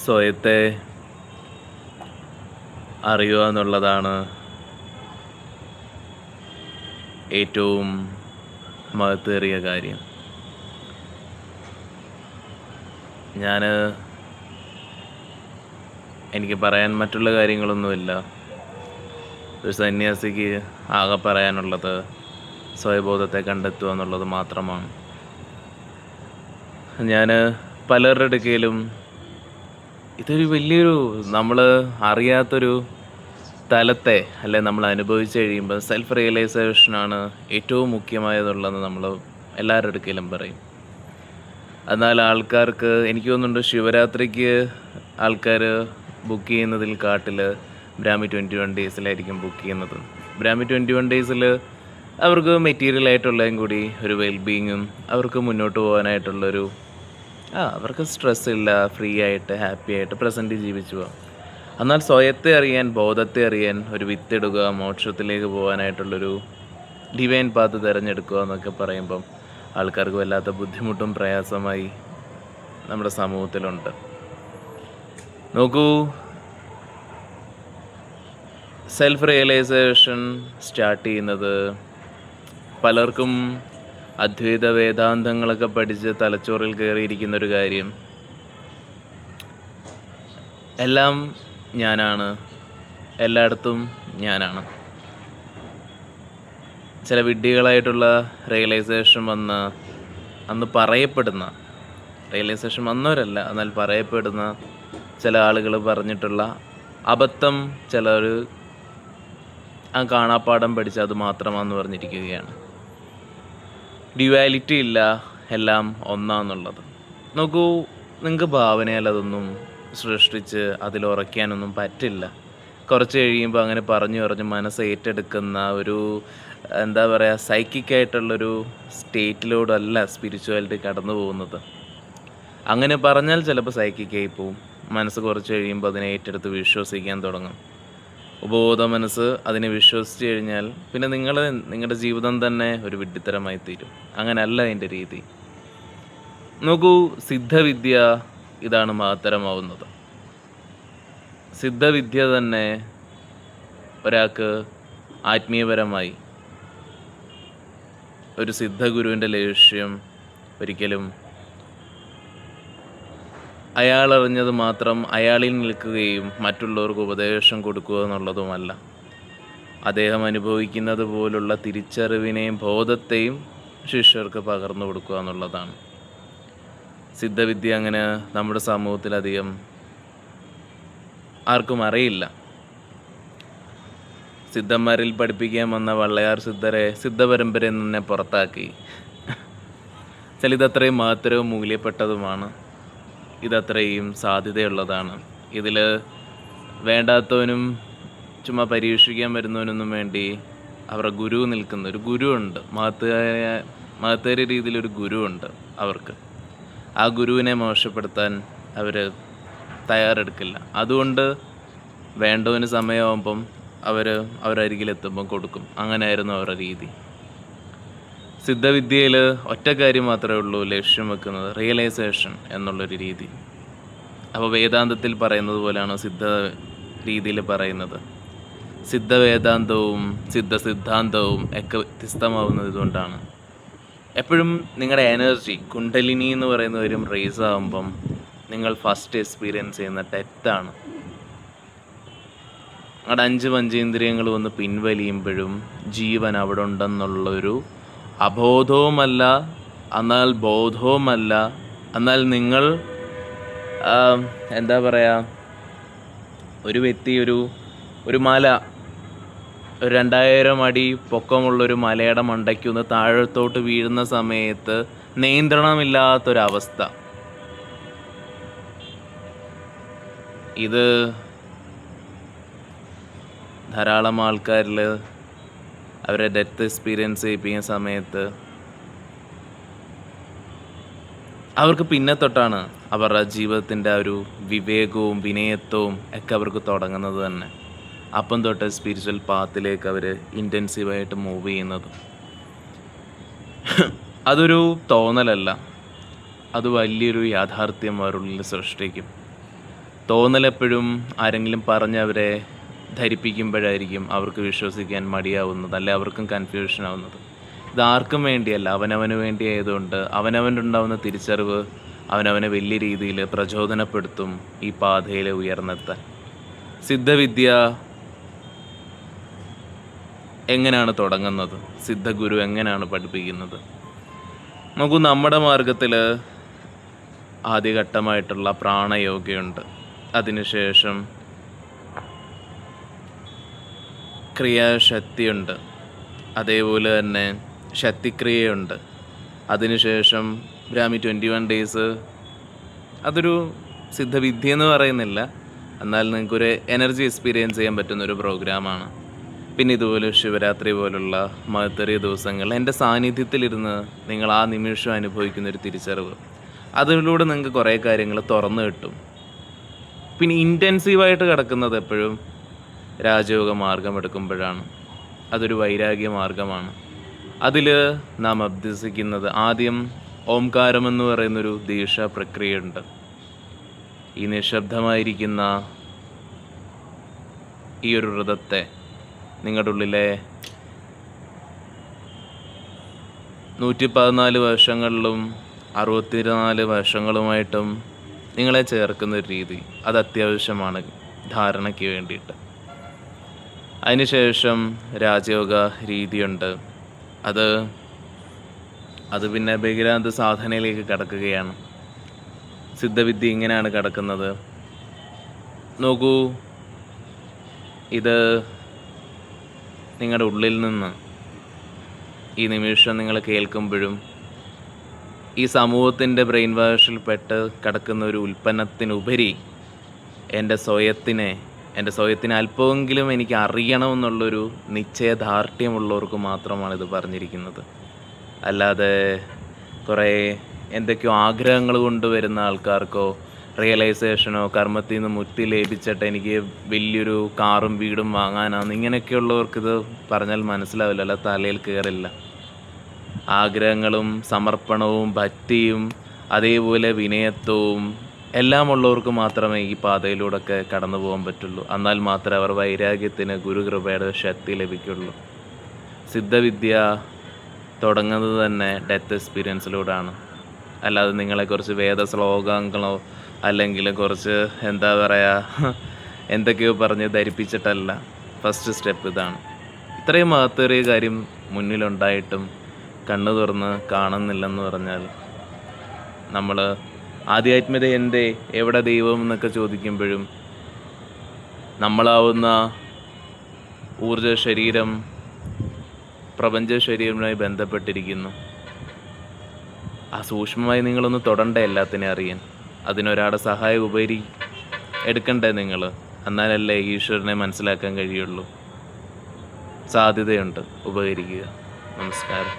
സ്വയത്തെ അറിയുക എന്നുള്ളതാണ് ഏറ്റവും മഹത്തേറിയ കാര്യം. എനിക്ക് പറയാൻ മറ്റുള്ള കാര്യങ്ങളൊന്നുമില്ല. ഒരു സന്യാസിക്ക് ആകെ പറയാനുള്ളത് സ്വയബോധത്തെ കണ്ടെത്തുക എന്നുള്ളത് മാത്രമാണ്. ഞാൻ പലരുടെ അടുക്കലും ഇതൊരു വലിയൊരു നമ്മൾ അറിയാത്തൊരു തലത്തെ നമ്മൾ അനുഭവിച്ച് കഴിയുമ്പോൾ സെൽഫ് റിയലൈസേഷനാണ് ഏറ്റവും മുഖ്യമായതുള്ളതെന്ന് നമ്മൾ എല്ലാവരുടെ അടുക്കലും പറയും. എന്നാൽ ആൾക്കാർക്ക് എനിക്ക് തോന്നുന്നുണ്ട് ശിവരാത്രിക്ക് ആൾക്കാർ ബുക്ക് ചെയ്യുന്നതിൽ കാട്ടിൽ ബ്രാഹ്മി 21 ഡേയ്സിലായിരിക്കും ബുക്ക് ചെയ്യുന്നത്. ബ്രാഹ്മി 21 ഡേയ്സിൽ അവർക്ക് മെറ്റീരിയൽ ആയിട്ടുള്ളതും കൂടി ഒരു വെൽബീയിങ്ങും അവർക്ക് മുന്നോട്ട് പോകാനായിട്ടുള്ളൊരു അവർക്ക് സ്ട്രെസ് ഇല്ല, ഫ്രീ ആയിട്ട് ഹാപ്പി ആയിട്ട് പ്രസൻറ്റ് ജീവിച്ചു പോകാം. എന്നാൽ സ്വയത്തെ അറിയാൻ, ബോധത്തെ അറിയാൻ, ഒരു വിത്തിടുക, മോക്ഷത്തിലേക്ക് പോകാനായിട്ടുള്ളൊരു ഡിവൈൻ പാത്ത് തിരഞ്ഞെടുക്കുക എന്നൊക്കെ പറയുമ്പം ആൾക്കാർക്ക് വല്ലാത്ത ബുദ്ധിമുട്ടും പ്രയാസമായി നമ്മുടെ സമൂഹത്തിലുണ്ട്. നോക്കൂ, സെൽഫ് റിയലൈസേഷൻ സ്റ്റാർട്ട് ചെയ്യുന്നത് പലർക്കും അദ്വൈത വേദാന്തങ്ങളൊക്കെ പഠിച്ച് തലച്ചോറിൽ കയറിയിരിക്കുന്നൊരു കാര്യം, എല്ലാം ഞാനാണ്, എല്ലായിടത്തും ഞാനാണ്. ചില വിഡ്ഢികളായിട്ടുള്ള റിയലൈസേഷൻ അന്ന് പറയപ്പെടുന്ന, റിയലൈസേഷൻ വന്നവരല്ല എന്നാൽ പറയപ്പെടുന്ന ചില ആളുകൾ പറഞ്ഞിട്ടുള്ള അബദ്ധം, ചിലർ ആ കാണാപ്പാഠം പഠിച്ച് അത് മാത്രമാണെന്ന് പറഞ്ഞിരിക്കുകയാണ്. ഡ്യുവാലിറ്റി ഇല്ല, എല്ലാം ഒന്നാന്നുള്ളത്. നോക്കൂ, നിങ്ങൾക്ക് ഭാവനയാൽ അതൊന്നും സൃഷ്ടിച്ച് അതിലുറയ്ക്കാനൊന്നും പറ്റില്ല. കുറച്ച് കഴിയുമ്പോൾ അങ്ങനെ പറഞ്ഞു മനസ്സ് ഏറ്റെടുക്കുന്ന ഒരു സൈക്കിക്കായിട്ടുള്ളൊരു സ്റ്റേറ്റിലൂടെയല്ല സ്പിരിച്വാലിറ്റി കടന്നു പോകുന്നത്. അങ്ങനെ പറഞ്ഞാൽ ചിലപ്പോൾ സൈക്കിക്കായി പോവും. മനസ്സ് കുറച്ച് കഴിയുമ്പോൾ അതിനെ ഏറ്റെടുത്ത് വിശ്വസിക്കാൻ തുടങ്ങും. ഉപബോധ മനസ്സ് അതിനെ വിശ്വസിച്ച് കഴിഞ്ഞാൽ പിന്നെ നിങ്ങളുടെ ജീവിതം തന്നെ ഒരു വിഡ്ഢിത്തരമായി തീരും. അങ്ങനെയല്ല അതിൻ്റെ രീതി. നോക്കൂ, സിദ്ധവിദ്യ ഇതാണ് മഹത്തരമാവുന്നത്. സിദ്ധവിദ്യ തന്നെ ഒരാൾക്ക് ആത്മീയപരമായി ഒരു സിദ്ധഗുരുവിൻ്റെ ലക്ഷ്യം ഒരിക്കലും അയാൾ അറിഞ്ഞത് മാത്രം അയാളിൽ നിൽക്കുകയും മറ്റുള്ളവർക്ക് ഉപദേശം കൊടുക്കുക എന്നുള്ളതുമല്ല. അദ്ദേഹം അനുഭവിക്കുന്നത് പോലുള്ള തിരിച്ചറിവിനെയും ബോധത്തെയും ശിഷ്യർക്ക് പകർന്നു കൊടുക്കുക എന്നുള്ളതാണ്. സിദ്ധവിദ്യ അങ്ങനെ നമ്മുടെ സമൂഹത്തിലധികം ആർക്കും അറിയില്ല. സിദ്ധന്മാരിൽ പഠിപ്പിക്കാൻ വന്ന വള്ളയാർ സിദ്ധരെ സിദ്ധപരമ്പരയിൽ നിന്ന് പുറത്താക്കി. ഇതത്രയും മഹത്തരവും മൂല്യപ്പെട്ടതുമാണ്. ഇതത്രയും സാധ്യതയുള്ളതാണ്. ഇതിൽ വേണ്ടാത്തവനും ചുമ്മാ പരീക്ഷിക്കാൻ വരുന്നവനൊന്നും വേണ്ടി അവരുടെ ഗുരു നിൽക്കുന്ന ഒരു ഗുരുവുണ്ട്. മഹത്തേറിയ രീതിയിലൊരു ഗുരുവുണ്ട് അവർക്ക്. ആ ഗുരുവിനെ മോശപ്പെടുത്താൻ അവർ തയ്യാറെടുക്കില്ല. അതുകൊണ്ട് വേണ്ടവന് സമയമാകുമ്പം അവരരികിലെത്തുമ്പം കൊടുക്കും. അങ്ങനെയായിരുന്നു അവരുടെ രീതി. സിദ്ധവിദ്യയിൽ ഒറ്റ കാര്യം മാത്രമേ ഉള്ളൂ ലക്ഷ്യം വെക്കുന്നത്, റിയലൈസേഷൻ എന്നുള്ളൊരു രീതി. അപ്പോൾ വേദാന്തത്തിൽ പറയുന്നത് പോലെയാണ് സിദ്ധ രീതിയിൽ പറയുന്നത്. സിദ്ധവേദാന്തവും സിദ്ധാന്തവും ഒക്കെ വ്യത്യസ്തമാവുന്നത് ഇതുകൊണ്ടാണ്. എപ്പോഴും നിങ്ങളുടെ എനർജി കുണ്ടലിനി എന്ന് പറയുന്നവരും റേസ് ആകുമ്പം നിങ്ങൾ ഫസ്റ്റ് എക്സ്പീരിയൻസ് ചെയ്യുന്ന ഡെത്താണ്. നിങ്ങളുടെ 5 പഞ്ചേന്ദ്രിയങ്ങൾ വന്ന് പിൻവലിയുമ്പോഴും ജീവൻ അവിടെ ഉണ്ടെന്നുള്ളൊരു അബോധവുമല്ല, എന്നാൽ ബോധവുമല്ല. എന്നാൽ നിങ്ങൾ ഒരു വ്യക്തി ഒരു മല, ഒരു 2000 അടി പൊക്കമുള്ളൊരു മലയുടെ മണ്ടയ്ക്കൊന്ന് താഴത്തോട്ട് വീഴുന്ന സമയത്ത് നിയന്ത്രണമില്ലാത്തൊരവസ്ഥ. ഇത് ധാരാളം ആൾക്കാരിൽ അവരെ ഡെത്ത് എക്സ്പീരിയൻസ് ചെയ്യിപ്പിക്കുന്ന സമയത്ത് അവർക്ക് പിന്നെ തൊട്ടാണ് അവരുടെ ജീവിതത്തിൻ്റെ ആ ഒരു വിവേകവും വിനയത്വവും ഒക്കെ അവർക്ക് തുടങ്ങുന്നത് തന്നെ. അപ്പം തൊട്ട് സ്പിരിച്വൽ പാത്തിലേക്ക് അവർ ഇൻറ്റൻസീവായിട്ട് മൂവ് ചെയ്യുന്നത്. അതൊരു തോന്നലല്ല, അത് വലിയൊരു യാഥാർത്ഥ്യം അവരുള്ളിൽ സൃഷ്ടിക്കും. തോന്നലെപ്പോഴും ആരെങ്കിലും പറഞ്ഞവരെ ധരിപ്പിക്കുമ്പോഴായിരിക്കും അവർക്ക് വിശ്വസിക്കാൻ മടിയാവുന്നത്, അല്ലെ അവർക്കും കൺഫ്യൂഷൻ ആവുന്നത്. ഇതാർക്കും വേണ്ടിയല്ല, അവനവന് വേണ്ടി ആയതുകൊണ്ട് അവനവനുണ്ടാവുന്ന തിരിച്ചറിവ് അവനവനെ വലിയ രീതിയിൽ പ്രചോദനപ്പെടുത്തും ഈ പാതയിൽ ഉയർന്നെത്താൻ. സിദ്ധവിദ്യ എങ്ങനെയാണ് തുടങ്ങുന്നത്? സിദ്ധഗുരു എങ്ങനെയാണ് പഠിപ്പിക്കുന്നത്? നോക്കൂ, നമ്മുടെ മാർഗത്തിൽ ആദ്യഘട്ടമായിട്ടുള്ള പ്രാണയോഗയുണ്ട്. അതിനുശേഷം ക്രിയാശക്തിയുണ്ട്, അതേപോലെ തന്നെ ശക്തിക്രിയയുണ്ട്. അതിനുശേഷം ബ്രാഹ്മി 21 ഡേയ്സ്, അതൊരു സിദ്ധവിദ്യ എന്ന് പറയുന്നില്ല, എന്നാൽ നിങ്ങൾക്കൊരു എനർജി എക്സ്പീരിയൻസ് ചെയ്യാൻ പറ്റുന്നൊരു പ്രോഗ്രാമാണ്. പിന്നെ ഇതുപോലെ ശിവരാത്രി പോലുള്ള മഹത്തറിയ ദിവസങ്ങൾ എൻ്റെ സാന്നിധ്യത്തിലിരുന്ന് നിങ്ങൾ ആ നിമിഷം അനുഭവിക്കുന്നൊരു തിരിച്ചറിവ്, അതിലൂടെ നിങ്ങൾക്ക് കുറേ കാര്യങ്ങൾ തുറന്നു കിട്ടും. പിന്നെ ഇൻറ്റൻസീവായിട്ട് കിടക്കുന്നത് എപ്പോഴും രാജയോഗ മാർഗം എടുക്കുമ്പോഴാണ്. അതൊരു വൈരാഗ്യ മാർഗമാണ്. അതിൽ നാം അഭ്യസിക്കുന്നത് ആദ്യം ഓംകാരം എന്ന് പറയുന്നൊരു ദീക്ഷാ പ്രക്രിയയുണ്ട്. ഈ നിശബ്ദമായിരിക്കുന്ന ഈ ഒരു വ്രതത്തെ നിങ്ങളുടെ ഉള്ളിലെ 114 വർഷങ്ങളിലും 64 വർഷങ്ങളുമായിട്ടും നിങ്ങളെ ചേർക്കുന്ന ഒരു രീതി, അത് അത്യാവശ്യമാണ് ധാരണയ്ക്ക് വേണ്ടിയിട്ട്. അതിനുശേഷം രാജയോഗ രീതിയുണ്ട്. അത് പിന്നെ ബഹിരാന്ത സാധനയിലേക്ക് കടക്കുകയാണ്. സിദ്ധവിദ്യ ഇങ്ങനെയാണ് കിടക്കുന്നത്. നോക്കൂ, ഇത് നിങ്ങളുടെ ഉള്ളിൽ നിന്ന് ഈ നിമിഷം നിങ്ങൾ കേൾക്കുമ്പോഴും ഈ സമൂഹത്തിൻ്റെ ബ്രെയിൻ വാഷിൽ പെട്ട് കിടക്കുന്ന ഒരു ഉൽപ്പന്നത്തിനുപരി എൻ്റെ സ്വയത്തിന് അല്പമെങ്കിലും എനിക്ക് അറിയണമെന്നുള്ളൊരു നിശ്ചയദാർഢ്യമുള്ളവർക്ക് മാത്രമാണ് ഇത് പറഞ്ഞിരിക്കുന്നത്. അല്ലാതെ കുറേ എന്തൊക്കെയോ ആഗ്രഹങ്ങൾ കൊണ്ടുവരുന്ന ആൾക്കാർക്കോ റിയലൈസേഷനോ കർമ്മത്തിൽ നിന്ന് മുക്തി ലഭിച്ചിട്ട് എനിക്ക് വലിയൊരു കാറും വീടും വാങ്ങാനാണ്, ഇങ്ങനെയൊക്കെയുള്ളവർക്കിത് പറഞ്ഞാൽ മനസ്സിലാവില്ല, അല്ല തലയിൽ കയറില്ല. ആഗ്രഹങ്ങളും സമർപ്പണവും ഭക്തിയും അതേപോലെ വിനയത്വവും എല്ലാം ഉള്ളവർക്ക് മാത്രമേ ഈ പാതയിലൂടെയൊക്കെ കടന്നു പോകാൻ പറ്റുള്ളൂ. എന്നാൽ മാത്രമേ അവർ വൈരാഗ്യത്തിന് ഗുരുകൃപയുടെ ശക്തി ലഭിക്കുള്ളൂ. സിദ്ധവിദ്യ തുടങ്ങുന്നത് തന്നെ ഡെത്ത് എക്സ്പീരിയൻസിലൂടെയാണ്. അല്ലാതെ നിങ്ങളെക്കുറിച്ച് വേദശ്ലോകങ്ങളോ അല്ലെങ്കിൽ കുറച്ച് എന്താ പറയുക എന്തൊക്കെയോ പറഞ്ഞ് ധരിപ്പിച്ചിട്ടല്ല. ഫസ്റ്റ് സ്റ്റെപ്പ് ഇതാണ്. ഇത്രയും മഹത്തേറിയ കാര്യം മുന്നിലുണ്ടായിട്ടും കണ്ണു തുറന്ന് കാണുന്നില്ലെന്ന് പറഞ്ഞാൽ നമ്മൾ ആധ്യാത്മികത എന്തേ, എവിടെ ദൈവം എന്നൊക്കെ ചോദിക്കുമ്പോഴും നമ്മളാവുന്ന ഊർജ ശരീരം പ്രപഞ്ച ശരീരവുമായി ബന്ധപ്പെട്ടിരിക്കുന്നു. ആ സൂക്ഷ്മമായി നിങ്ങളൊന്ന് തൊടണ്ടേ എല്ലാത്തിനെയും അറിയാൻ. അതിനൊരാളുടെ സഹായം എടുക്കണ്ടേ നിങ്ങൾ? എന്നാലല്ലേ ഈശ്വരനെ മനസ്സിലാക്കാൻ കഴിയുള്ളൂ. സാധ്യതയുണ്ട്, ഉപകരിക്കുക. നമസ്കാരം.